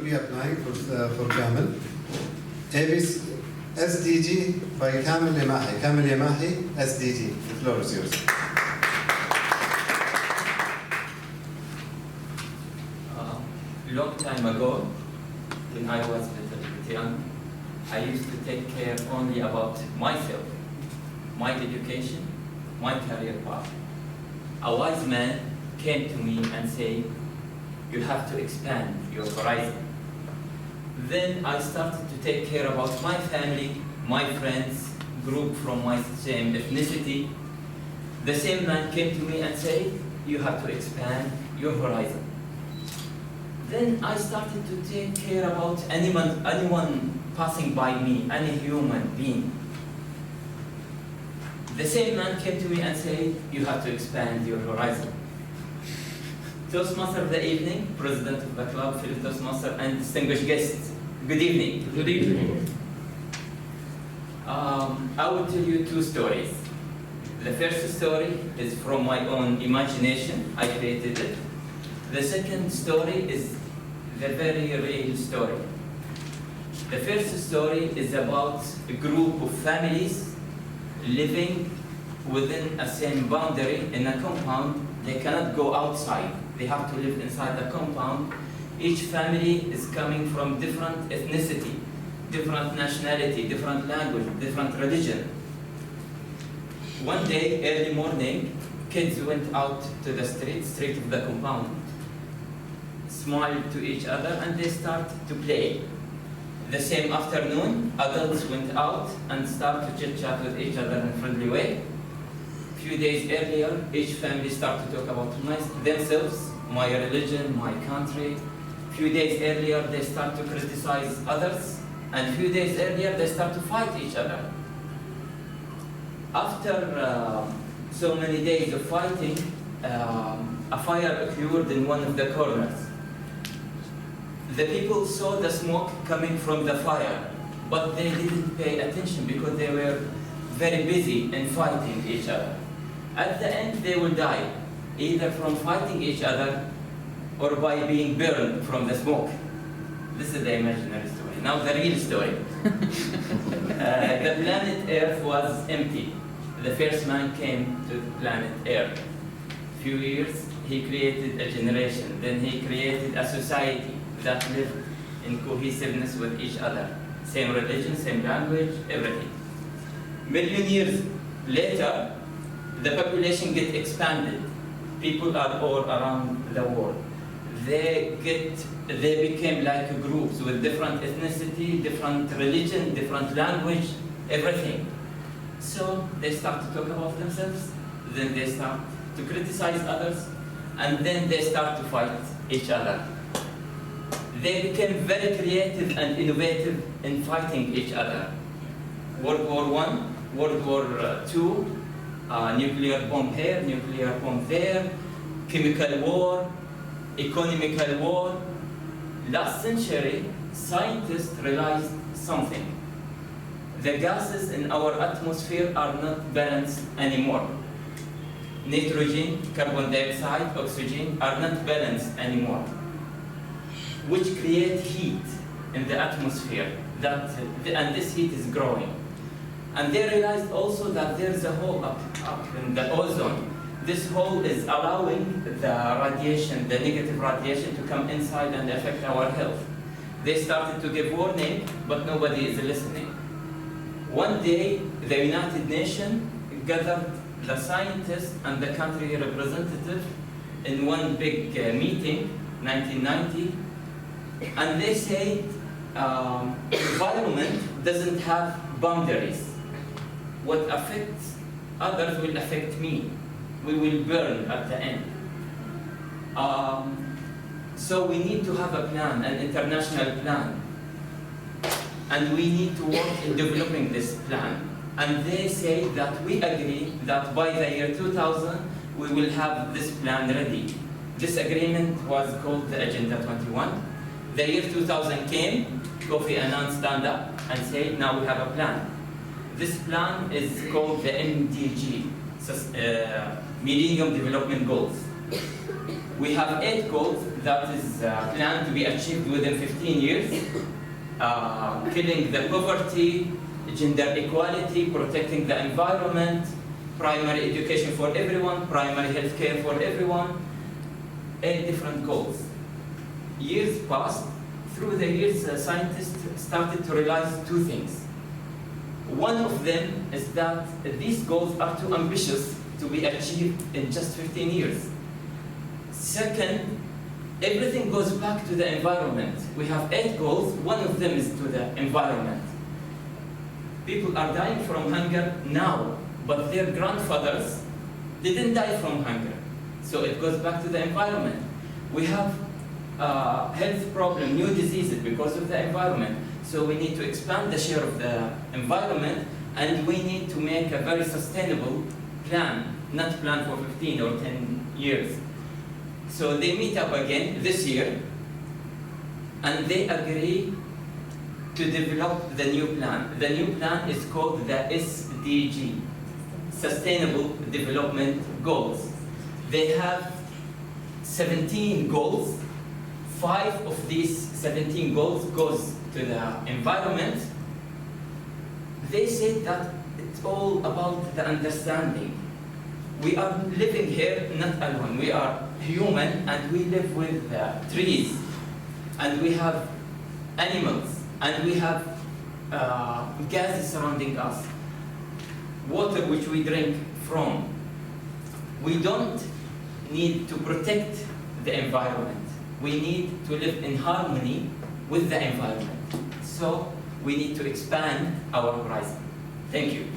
be applying for Kamel. SDG by Kamel Yamahi. Kamel Yamahi, SDG. The floor is yours. Long time ago, when I was a little bit young, I used to take care only about myself, my education, my career path. A wise man came to me and said, you have to expand your horizon. Then I started to take care about my family, my friends, group from my same ethnicity. The same man came to me and said, you have to expand your horizon. Then I started to take care about anyone passing by me, any human being. The same man came to me and said, you have to expand your horizon. Toastmaster of the evening, president of the club, fellow Toastmaster, and distinguished guests. Good evening. Good evening. I will tell you two stories. The first story is from my own imagination. I created it. The second story is the very real story. The first story is about a group of families living within a same boundary in a compound. They cannot go outside. They have to live inside the compound. Each family is coming from different ethnicity, different nationality, different language, different religion. One day, early morning, kids went out to the street of the compound, smiled to each other, and they started to play. The same afternoon, adults went out and started to chit-chat with each other in a friendly way. A few days earlier, each family started to talk about themselves, my religion, my country. A few days earlier, they start to criticize others, and a few days earlier, they start to fight each other. After so many days of fighting, a fire occurred in one of the corners. The people saw the smoke coming from the fire, but they didn't pay attention because they were very busy in fighting each other. At the end, they will die, either from fighting each other or by being burned from the smoke. This is the imaginary story. Now the real story. The planet Earth was empty. The first man came to the planet Earth. Few years, he created a generation. Then he created a society that lived in cohesiveness with each other. Same religion, same language, everything. Million years later, the population gets expanded. People are all around the world. They became like groups with different ethnicity, different religion, different language, everything. So they start to talk about themselves, then they start to criticize others, and then they start to fight each other. They became very creative and innovative in fighting each other. World War I, World War II, nuclear bomb here, nuclear bomb there, chemical war, economical war. Last century, scientists realized something. The gases in our atmosphere are not balanced anymore. Nitrogen, carbon dioxide, oxygen are not balanced anymore, which create heat in the atmosphere, and this heat is growing. And they realized also that there's a hole up in the ozone. This hole is allowing the radiation, the negative radiation, to come inside and affect our health. They started to give warning, but nobody is listening. One day, the United Nations gathered the scientists and the country representatives in one big meeting, 1990, and they said, environment doesn't have boundaries. What affects others will affect me. We will burn at the end. So we need to have a plan, an international plan. And we need to work in developing this plan. And they say that we agree that by the year 2000, we will have this plan ready. This agreement was called the Agenda 21. The year 2000 came, Kofi Annan stand up and said, now we have a plan. This plan is called the MDG, Millennium Development Goals. We have 8 goals that is planned to be achieved within 15 years. Killing the poverty, gender equality, protecting the environment, primary education for everyone, primary health care for everyone. 8 different goals. Years passed. Through the years, scientists started to realize 2 things. One of them is that these goals are too ambitious to be achieved in just 15 years. Second, everything goes back to the environment. We have 8 goals, one of them is to the environment. People are dying from hunger now, but their grandfathers didn't die from hunger. So it goes back to the environment. We have health problem, new diseases because of the environment. So we need to expand the share of the environment, and we need to make a very sustainable plan, not plan for 15 or 10 years. So they meet up again this year, and they agree to develop the new plan. The new plan is called the SDG, Sustainable Development Goals. They have 17 goals. 5 of these 17 goals goes to the environment. They said that it's all about the understanding. We are living here not alone. We are human, and we live with trees, and we have animals, and we have gases surrounding us, water which we drink from. We don't need to protect the environment. We need to live in harmony with the environment. So we need to expand our horizon. Thank you.